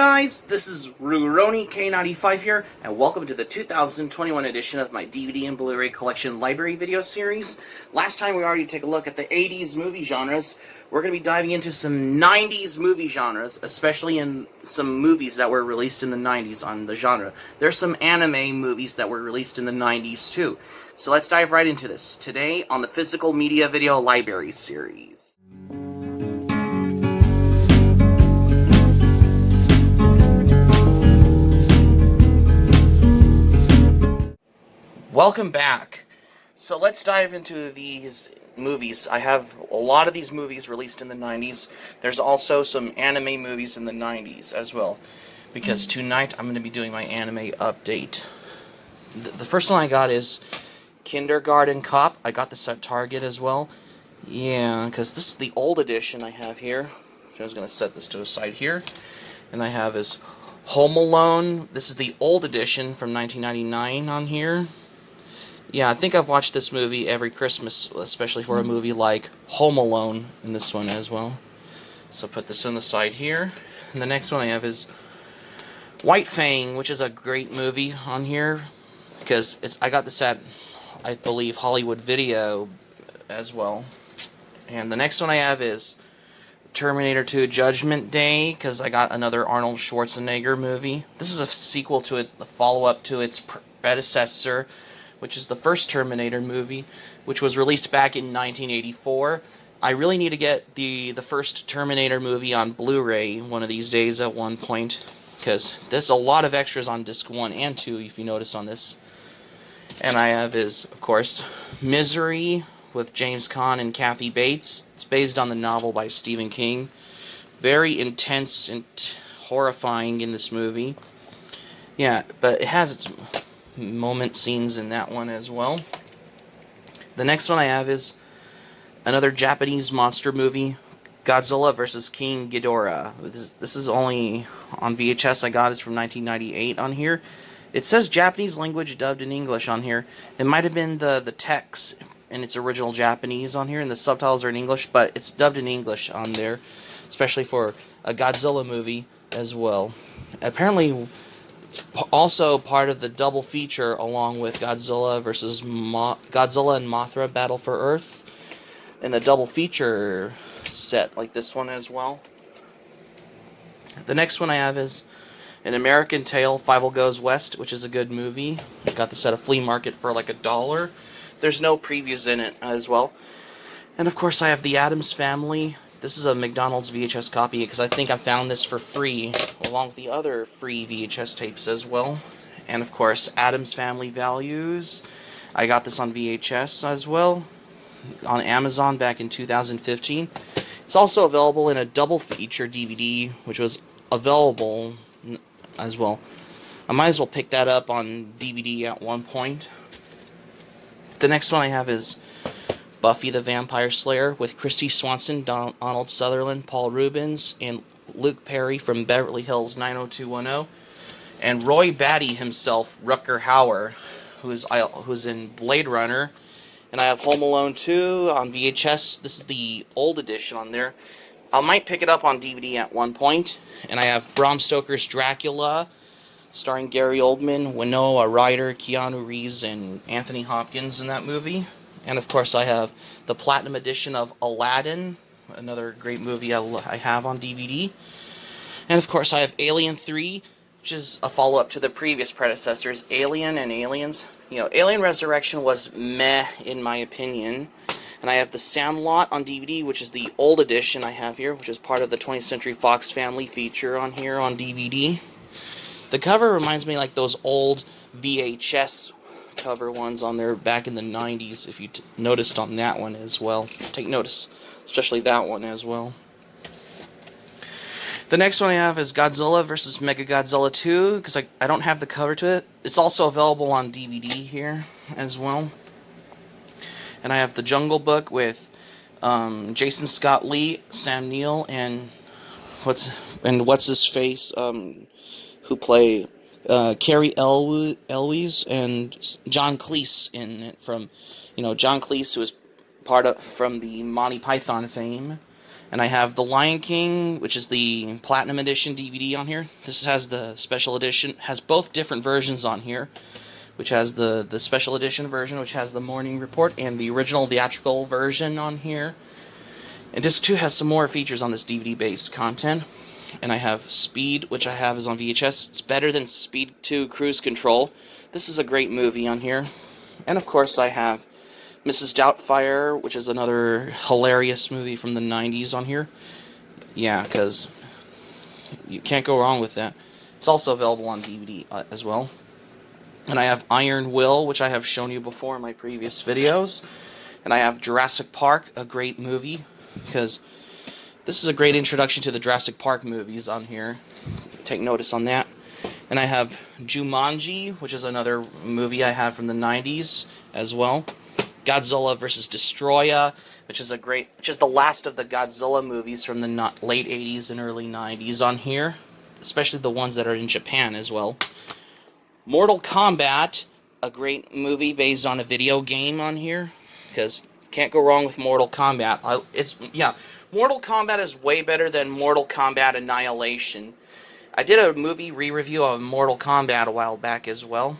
guys, this is Rurouni K95 here, and welcome to the 2021 edition of my DVD and Blu-ray Collection library video series. Last time we already took a look at the 80s movie genres. We're going to be diving into some 90s movie genres, especially in some movies that were released in the 90s on the genre. There's some anime movies that were released in the 90s too. So let's dive right into this, today on the Physical Media Video Library series. Welcome back. So let's dive into these movies. I have a lot of these movies released in the 90s. There's also some anime movies in the 90s as well, because tonight I'm going to be doing my anime update. The first one I got is Kindergarten Cop. I got this at Target as well. Yeah, because this is the old edition I have here. So I was going to set this to the side here. And I have is Home Alone. This is the old edition from 1999 on here. Yeah, I think I've watched this movie every Christmas, especially for a movie like Home Alone in this one as well. So put this on the side here. And the next one I have is White Fang, which is a great movie on here, because I got this at, I believe, Hollywood Video as well. And the next one I have is Terminator 2 Judgment Day, because I got another Arnold Schwarzenegger movie. This is a sequel to it, the follow-up to its predecessor, which is the first Terminator movie, which was released back in 1984. I really need to get the first Terminator movie on Blu-ray one of these days at one point, because there's a lot of extras on disc 1 and 2, if you notice on this. And I have is, of course, Misery with James Caan and Kathy Bates. It's based on the novel by Stephen King. Very intense and horrifying in this movie. Yeah, but it has its moment scenes in that one as well. The next one I have is another Japanese monster movie, Godzilla vs. King Ghidorah. This is only on VHS. I got it from 1998 on here. It says Japanese language dubbed in English on here. It might have been the text in its original Japanese on here, and the subtitles are in English, but it's dubbed in English on there, especially for a Godzilla movie as well. Apparently, it's also part of the double feature along with Godzilla vs. Godzilla and Mothra Battle for Earth, and the double feature set like this one as well. The next one I have is An American Tail, Fievel Goes West, which is a good movie. I got this at a flea market for like $1. There's no previews in it as well. And of course I have The Addams Family. This is a McDonald's VHS copy, because I think I found this for free, along with the other free VHS tapes as well. And of course, Addams Family Values. I got this on VHS as well, on Amazon back in 2015. It's also available in a double feature DVD, which was available as well. I might as well pick that up on DVD at one point. The next one I have is Buffy the Vampire Slayer with Christy Swanson, Donald Sutherland, Paul Rubens, and Luke Perry from Beverly Hills 90210, and Roy Batty himself, Rutger Hauer, who's in Blade Runner. And I have Home Alone 2 on VHS. This is the old edition on there. I might pick it up on DVD at one point. And I have Bram Stoker's Dracula, starring Gary Oldman, Winona Ryder, Keanu Reeves, and Anthony Hopkins in that movie. And of course I have the Platinum Edition of Aladdin, another great movie I have on DVD. And of course I have Alien 3, which is a follow-up to the previous predecessors, Alien and Aliens. You know, Alien Resurrection was meh in my opinion. And I have The Sandlot on DVD, which is the old edition I have here, which is part of the 20th Century Fox family feature on here on DVD. The cover reminds me like those old VHS cover ones on there back in the 90s, if you noticed on that one as well. Take notice, especially that one as well. The next one I have is Godzilla vs. Mechagodzilla 2, because I don't have the cover to it. It's also available on DVD here as well. And I have The Jungle Book with Jason Scott Lee, Sam Neill, and what's his face, who play Carrie Elwes and John Cleese in it, from, John Cleese, who was from the Monty Python fame, And I have The Lion King, which is the Platinum Edition DVD on here. This has the special edition, has both different versions on here, which has the special edition version, which has the Morning Report, and the original theatrical version on here. And Disc 2 has some more features on this DVD-based content. And I have Speed, which I have is on VHS. It's better than Speed 2 Cruise Control. This is a great movie on here. And of course I have Mrs. Doubtfire, which is another hilarious movie from the 90s on here. Yeah, because you can't go wrong with that. It's also available on DVD as well. And I have Iron Will, which I have shown you before in my previous videos. And I have Jurassic Park, a great movie, because this is a great introduction to the Jurassic Park movies on here. Take notice on that. And I have Jumanji, which is another movie I have from the 90s as well. Godzilla vs. Destroyer, which is the last of the Godzilla movies from the late 80s and early 90s on here, especially the ones that are in Japan as well. Mortal Kombat, a great movie based on a video game on here, because can't go wrong with Mortal Kombat. Mortal Kombat is way better than Mortal Kombat Annihilation. I did a movie re-review of Mortal Kombat a while back as well.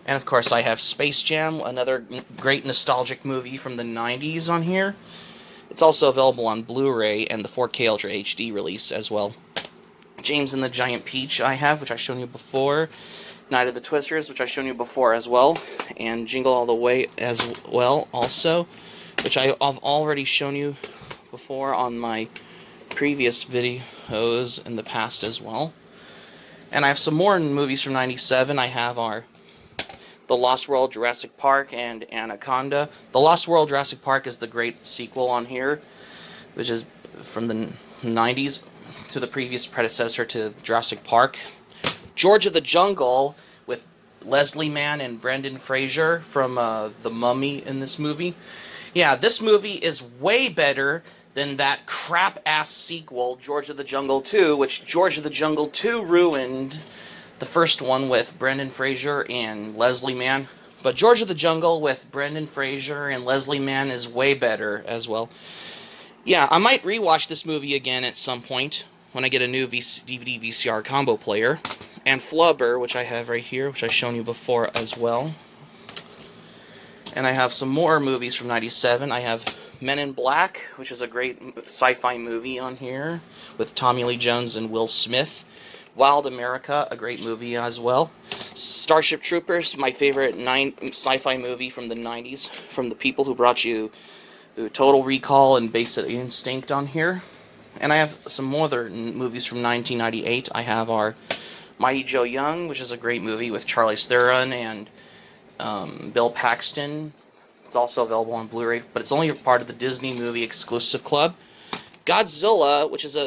And of course I have Space Jam, another great nostalgic movie from the 90s on here. It's also available on Blu-ray and the 4K Ultra HD release as well. James and the Giant Peach I have, which I've shown you before. Night of the Twisters, which I've shown you before as well. And Jingle All the Way as well also, which I've already shown you before on my previous videos in the past as well. And I have some more movies from 97. I have The Lost World, Jurassic Park, and Anaconda. The Lost World, Jurassic Park is the great sequel on here, which is from the 90s to the previous predecessor to Jurassic Park. George of the Jungle with Leslie Mann and Brendan Fraser from The Mummy in this movie. Yeah, this movie is way better than that crap-ass sequel, George of the Jungle 2, which George of the Jungle 2 ruined the first one with Brendan Fraser and Leslie Mann. But George of the Jungle with Brendan Fraser and Leslie Mann is way better as well. Yeah, I might rewatch this movie again at some point when I get a new DVD VCR combo player. And Flubber, which I have right here, which I've shown you before as well. And I have some more movies from 97. I have Men in Black, which is a great sci-fi movie on here with Tommy Lee Jones and Will Smith. Wild America, a great movie as well. Starship Troopers, my favorite sci-fi movie from the 90s, from the people who brought you Total Recall and Basic Instinct on here. And I have some more other movies from 1998. I have our Mighty Joe Young, which is a great movie with Charlize Theron and Bill Paxton. It's also available on Blu-ray, but it's only a part of the Disney Movie Exclusive Club. Godzilla, which is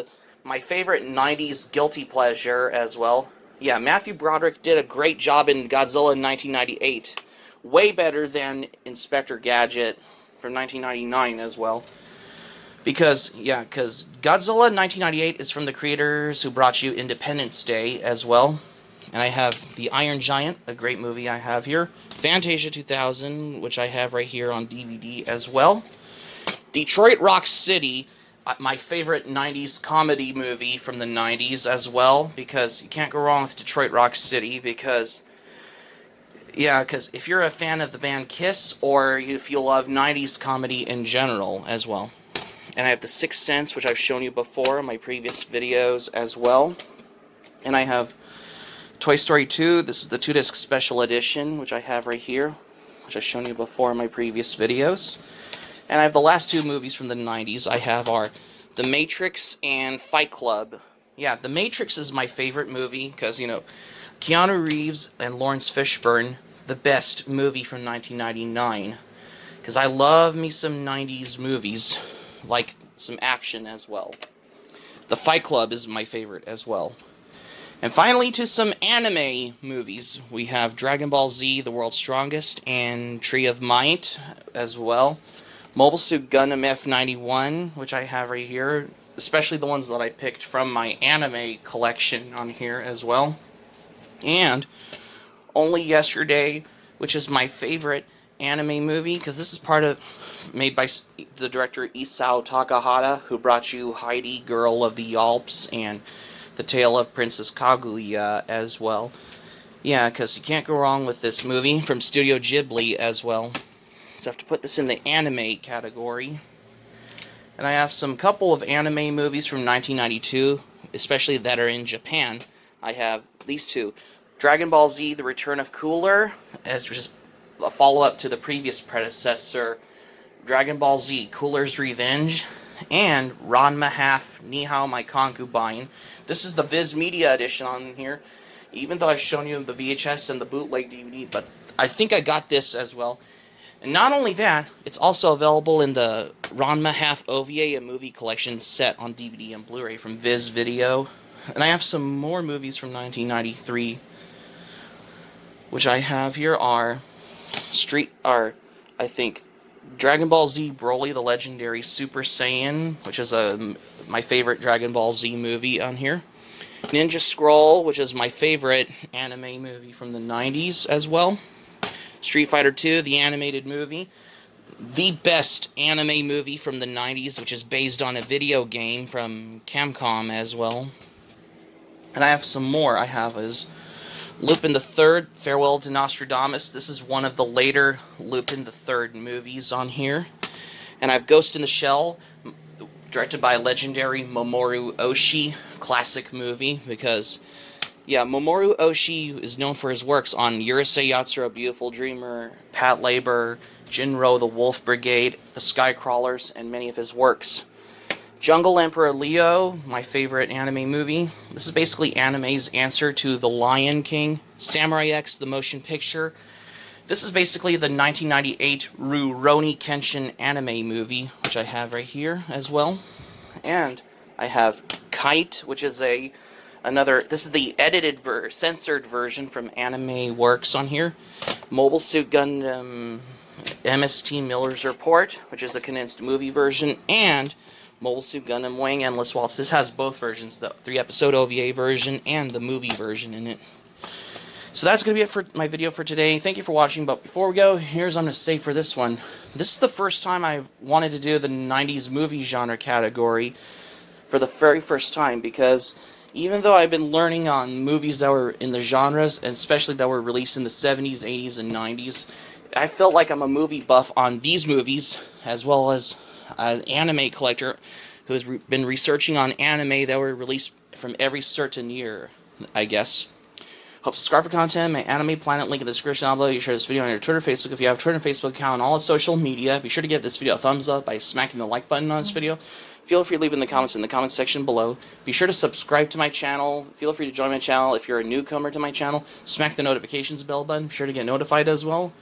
my favorite 90s guilty pleasure as well. Yeah, Matthew Broderick did a great job in Godzilla in 1998. Way better than Inspector Gadget from 1999 as well. Because Godzilla in 1998 is from the creators who brought you Independence Day as well. And I have The Iron Giant, a great movie I have here. Fantasia 2000, which I have right here on DVD as well. Detroit Rock City, my favorite 90s comedy movie from the 90s as well. Because you can't go wrong with Detroit Rock City. Because if you're a fan of the band Kiss, or if you love 90s comedy in general as well. And I have The Sixth Sense, which I've shown you before in my previous videos as well. And I have Toy Story 2. This is the 2-disc special edition, which I have right here, which I've shown you before in my previous videos. And I have the last two movies from the 90s. I have The Matrix and Fight Club. Yeah, The Matrix is my favorite movie because, Keanu Reeves and Lawrence Fishburne, the best movie from 1999. Because I love me some 90s movies, like some action as well. The Fight Club is my favorite as well. And finally, to some anime movies. We have Dragon Ball Z, The World's Strongest, and Tree of Might as well. Mobile Suit Gundam F91, which I have right here. Especially the ones that I picked from my anime collection on here as well. And Only Yesterday, which is my favorite anime movie, because this is made by the director Isao Takahata, who brought you Heidi, Girl of the Alps, and The Tale of Princess Kaguya as well. Yeah, because you can't go wrong with this movie from Studio Ghibli as well. So I have to put this in the anime category. And I have some couple of anime movies from 1992, especially that are in Japan. I have these two. Dragon Ball Z, The Return of Cooler, as just a follow-up to the previous predecessor, Dragon Ball Z, Cooler's Revenge, and Ranma Half, Nihao My Concubine. This is the Viz Media edition on here, even though I've shown you the VHS and the bootleg DVD, but I think I got this as well. And not only that, it's also available in the Ranma Half OVA, a movie collection set on DVD and Blu-ray from Viz Video. And I have some more movies from 1993, which I have here are I think, Dragon Ball Z Broly, the Legendary Super Saiyan, which is my favorite Dragon Ball Z movie on here. Ninja Scroll, which is my favorite anime movie from the 90s as well. Street Fighter 2, the animated movie. The best anime movie from the 90s, which is based on a video game from Capcom as well. And I have some more. I have is Lupin the Third, Farewell to Nostradamus. This is one of the later Lupin the Third movies on here. And I have Ghost in the Shell, directed by legendary Mamoru Oshii, classic movie, because, yeah, Mamoru Oshii is known for his works on Urusei Yatsura, Beautiful Dreamer, Patlabor, Jinro, The Wolf Brigade, The Skycrawlers, and many of his works. Jungle Emperor Leo, my favorite anime movie. This is basically anime's answer to The Lion King. Samurai X, the motion picture. This is basically the 1998 Rurouni Kenshin anime movie, which I have right here as well. And I have Kite, which is this is the edited, censored version from Anime Works on here. Mobile Suit Gundam MST Miller's Report, which is the condensed movie version, and Mobile Suit Gundam Wing Endless Waltz. This has both versions, the 3-episode OVA version and the movie version in it. So that's going to be it for my video for today. Thank you for watching, but before we go, here's what I'm going to say for this one. This is the first time I've wanted to do the 90s movie genre category for the very first time, because even though I've been learning on movies that were in the genres, and especially that were released in the 70s, 80s, and 90s, I felt like I'm a movie buff on these movies, as well as an anime collector who has been researching on anime that were released from every certain year, I guess. Hope subscribe for content. My Anime Planet link in the description down below. You share this video on your Twitter, Facebook. If you have a Twitter and Facebook account, and all its social media, be sure to give this video a thumbs up by smacking the like button on this video. Feel free to leave in the comments in the comment section below. Be sure to subscribe to my channel. Feel free to join my channel if you're a newcomer to my channel. Smack the notifications bell button. Be sure to get notified as well.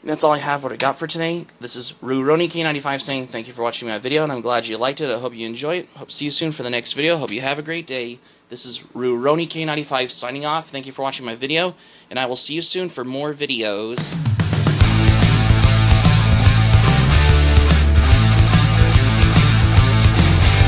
And that's all I have, what I got for today. This is Rurouni K95 saying thank you for watching my video, and I'm glad you liked it. I hope you enjoy it. Hope to see you soon for the next video. Hope you have a great day. This is Rurouni K95 signing off. Thank you for watching my video, and I will see you soon for more videos.